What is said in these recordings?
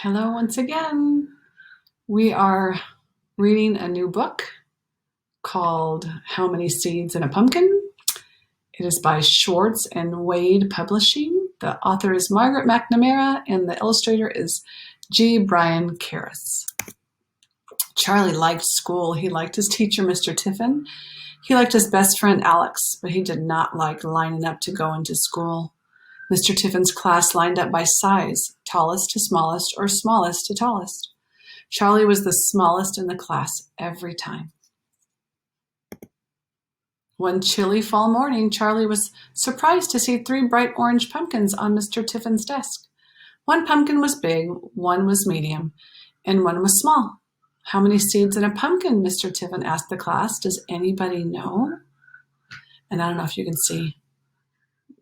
Hello once again. We are reading a new book called How Many Seeds in a Pumpkin? It is by Schwartz and Wade Publishing. The author is Margaret McNamara and the illustrator is G. Brian Karras. Charlie liked school. He liked his teacher, Mr. Tiffin. He liked his best friend, Alex, but he did not like lining up to go into school. Mr. Tiffin's class lined up by size, tallest to smallest or smallest to tallest. Charlie was the smallest in the class every time. One chilly fall morning, Charlie was surprised to see 3 bright orange pumpkins on Mr. Tiffin's desk. One pumpkin was big, one was medium, and one was small. How many seeds in a pumpkin? Mr. Tiffin asked the class. Does anybody know? And I don't know if you can see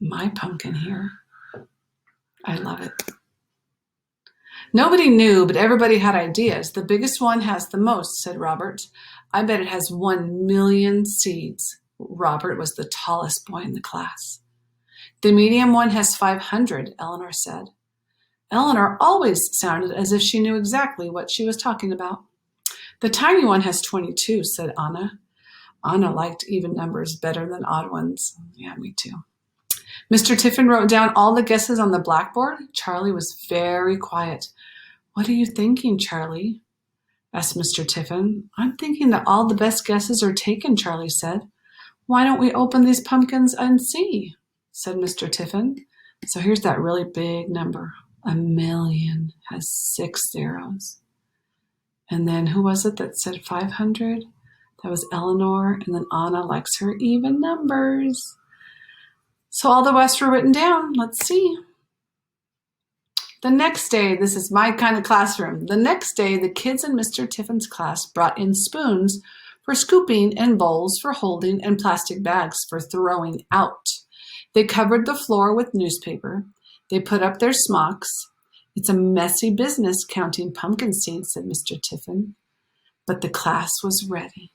my pumpkin here. I love it. Nobody knew, but everybody had ideas. The biggest one has the most, said Robert. I bet it has 1 million seeds. Robert was the tallest boy in the class. The medium one has 500, Eleanor said. Eleanor always sounded as if she knew exactly what she was talking about. The tiny one has 22, said Anna. Anna liked even numbers better than odd ones. Yeah, me too. Mr. Tiffin wrote down all the guesses on the blackboard. Charlie was very quiet. What are you thinking, Charlie? Asked Mr. Tiffin. I'm thinking that all the best guesses are taken, Charlie said. Why don't we open these pumpkins and see? Said Mr. Tiffin. So here's that really big number. 1 million has 6 zeros. And then who was it that said 500? That was Eleanor, and then Anna likes her even numbers. So all the rest were written down. Let's see. The next day, this is my kind of classroom. The next day, the kids in Mr. Tiffin's class brought in spoons for scooping and bowls for holding and plastic bags for throwing out. They covered the floor with newspaper. They put up their smocks. It's a messy business counting pumpkin seeds, said Mr. Tiffin. But the class was ready.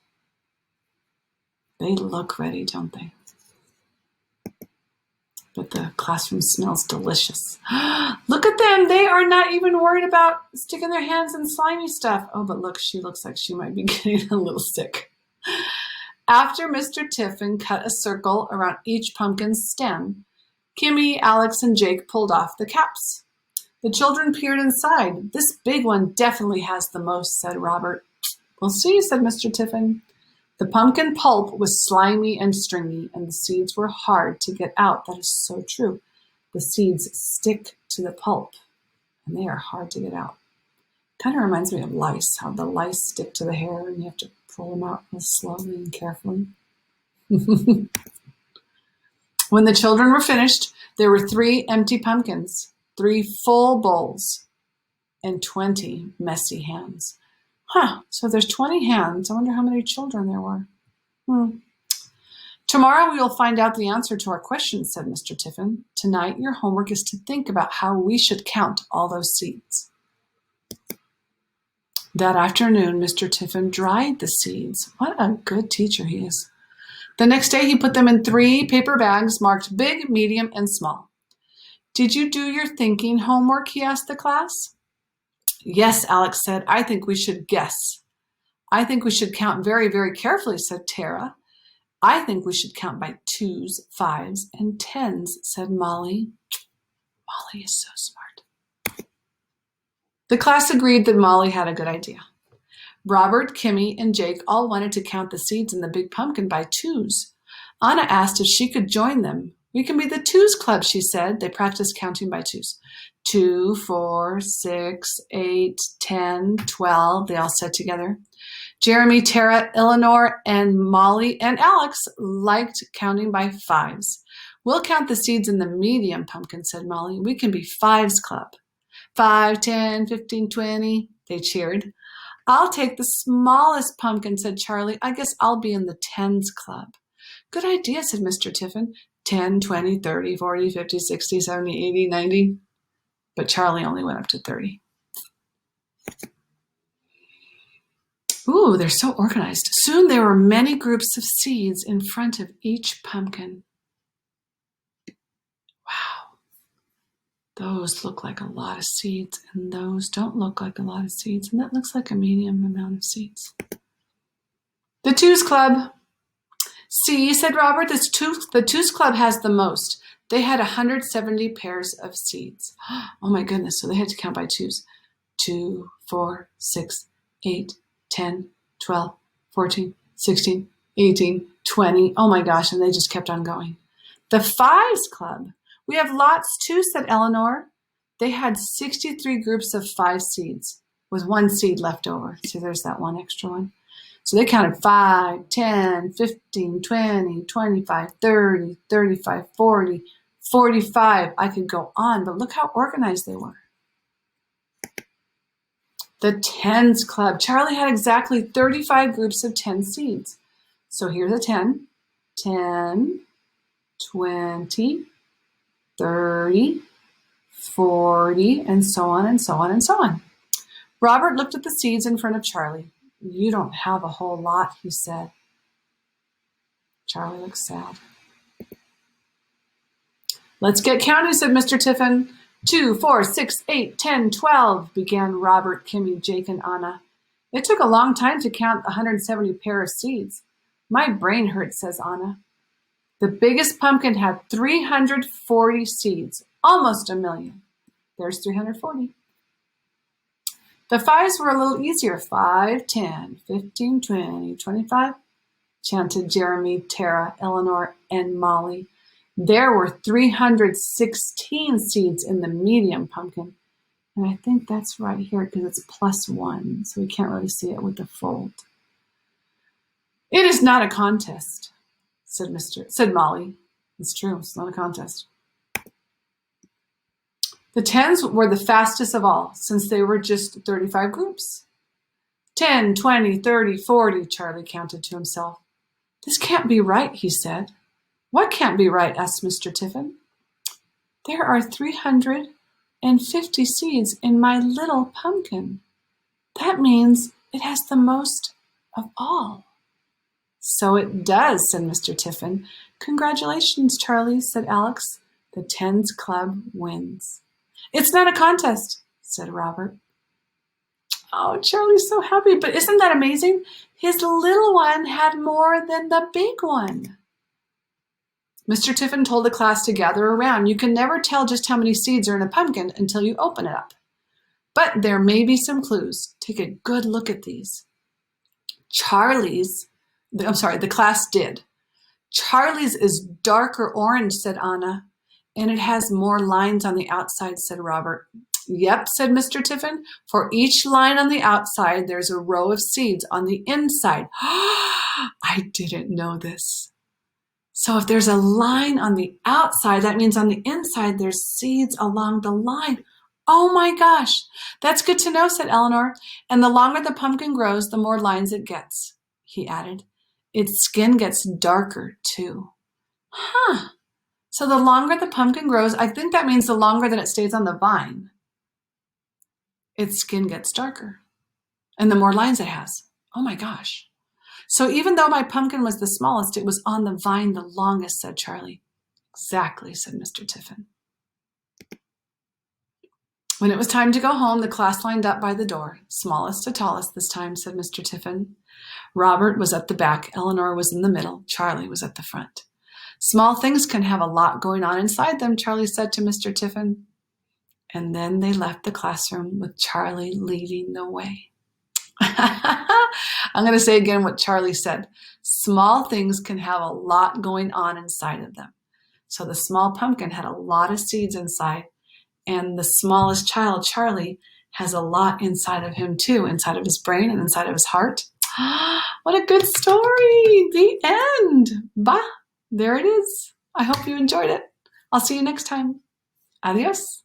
They look ready, don't they? But the classroom smells delicious. Look at them. They are not even worried about sticking their hands in slimy stuff. Oh, but look, she looks like she might be getting a little sick. After Mr. Tiffin cut a circle around each pumpkin's stem, Kimmy, Alex, and Jake pulled off the caps. The children peered inside. This big one definitely has the most, said Robert. We'll see, said Mr. Tiffin. The pumpkin pulp was slimy and stringy, and the seeds were hard to get out. That is so true. The seeds stick to the pulp, and they are hard to get out. Kind of reminds me of lice, how the lice stick to the hair, and you have to pull them out slowly and carefully. When the children were finished, there were 3 empty pumpkins, 3 full bowls, and 20 messy hands. So there's 20 hands. I wonder how many children there were. Tomorrow we will find out the answer to our questions, said Mr. Tiffin. Tonight your homework is to think about how we should count all those seeds. That afternoon, Mr. Tiffin dried the seeds. What a good teacher he is. The next day he put them in 3 paper bags marked big, medium, and small. Did you do your thinking homework? He asked the class. Yes, Alex said. I think we should guess. I think we should count very, very carefully, said Tara. I think we should count by 2s, 5s, and 10s, said Molly. Molly is so smart. The class agreed that Molly had a good idea. Robert, Kimmy, and Jake all wanted to count the seeds in the big pumpkin by 2s. Anna asked if she could join them. We can be the 2s club, she said. They practiced counting by 2s. 2, 4, 6, 8, 10, 12, they all said together. Jeremy, Tara, Eleanor, and Molly and Alex liked counting by 5s. We'll count the seeds in the medium pumpkin, said Molly. We can be 5s club. 5, 10, 15, 20, they cheered. I'll take the smallest pumpkin, said Charlie. I guess I'll be in the 10s club. Good idea, said Mr. Tiffin. 10, 20, 30, 40, 50, 60, 70, 80, 90. But Charlie only went up to 30. Ooh, they're so organized. Soon there were many groups of seeds in front of each pumpkin. Wow. Those look like a lot of seeds, and those don't look like a lot of seeds, and that looks like a medium amount of seeds. The Twos Club. See, said Robert, the Twos Club has the most. They had 170 pairs of seeds. Oh my goodness, so they had to count by twos. 2, 4, 6, 8, 10, 12, 14, 16, 18, 20. Oh my gosh, and they just kept on going. The Fives Club. We have lots too, said Eleanor. They had 63 groups of 5 seeds with 1 seed left over. So there's that one extra one. So they counted 5, 10, 15, 20, 25, 30, 35, 40, 45. I could go on, but look how organized they were. The Tens Club. Charlie had exactly 35 groups of 10 seeds. So here's a 10, 10, 20, 30, 40, and so on and so on and so on. Robert looked at the seeds in front of Charlie. You don't have a whole lot, he said. Charlie looked sad. Let's get counting, said Mr. Tiffin. 2, 4, 6, 8, 10, 12, began Robert, Kimmy, Jake, and Anna. It took a long time to count 170 pair of seeds. My brain hurts, says Anna. The biggest pumpkin had 340 seeds, almost a million. There's 340. The fives were a little easier. 5, 10, 15, 20, 25, chanted Jeremy, Tara, Eleanor, and Molly. There were 316 seeds in the medium pumpkin. And I think that's right here because it's +1, so we can't really see it with the fold. It is not a contest, said Molly. It's true, it's not a contest. The tens were the fastest of all, since they were just 35 groups. 10, 20, 30, 40, Charlie counted to himself. This can't be right, he said. What can't be right? Asked Mr. Tiffin. There are 350 seeds in my little pumpkin. That means it has the most of all. So it does, said Mr. Tiffin. Congratulations, Charlie, said Alex. The Tens Club wins. It's not a contest, said Robert. Oh, Charlie's so happy, but isn't that amazing? His little one had more than the big one. Mr. Tiffin told the class to gather around. You can never tell just how many seeds are in a pumpkin until you open it up. But there may be some clues. Take a good look at these. The class did. Charlie's is darker orange, said Anna, and it has more lines on the outside, said Robert. Yep, said Mr. Tiffin. For each line on the outside, there's a row of seeds on the inside. I didn't know this. So if there's a line on the outside, that means on the inside, there's seeds along the line. Oh my gosh, that's good to know, said Eleanor. And the longer the pumpkin grows, the more lines it gets, he added. Its skin gets darker too. Huh. So the longer the pumpkin grows, I think that means the longer that it stays on the vine, its skin gets darker. And the more lines it has. Oh my gosh. So even though my pumpkin was the smallest, it was on the vine the longest, said Charlie. Exactly, said Mr. Tiffin. When it was time to go home, the class lined up by the door. Smallest to tallest this time, said Mr. Tiffin. Robert was at the back. Eleanor was in the middle. Charlie was at the front. Small things can have a lot going on inside them, Charlie said to Mr. Tiffin. And then they left the classroom with Charlie leading the way. I'm going to say again what Charlie said. Small things can have a lot going on inside of them. So the small pumpkin had a lot of seeds inside, and the smallest child, Charlie, has a lot inside of him too, inside of his brain and inside of his heart. What a good story. The end. Bah, there it is. I hope you enjoyed it. I'll see you next time. Adios.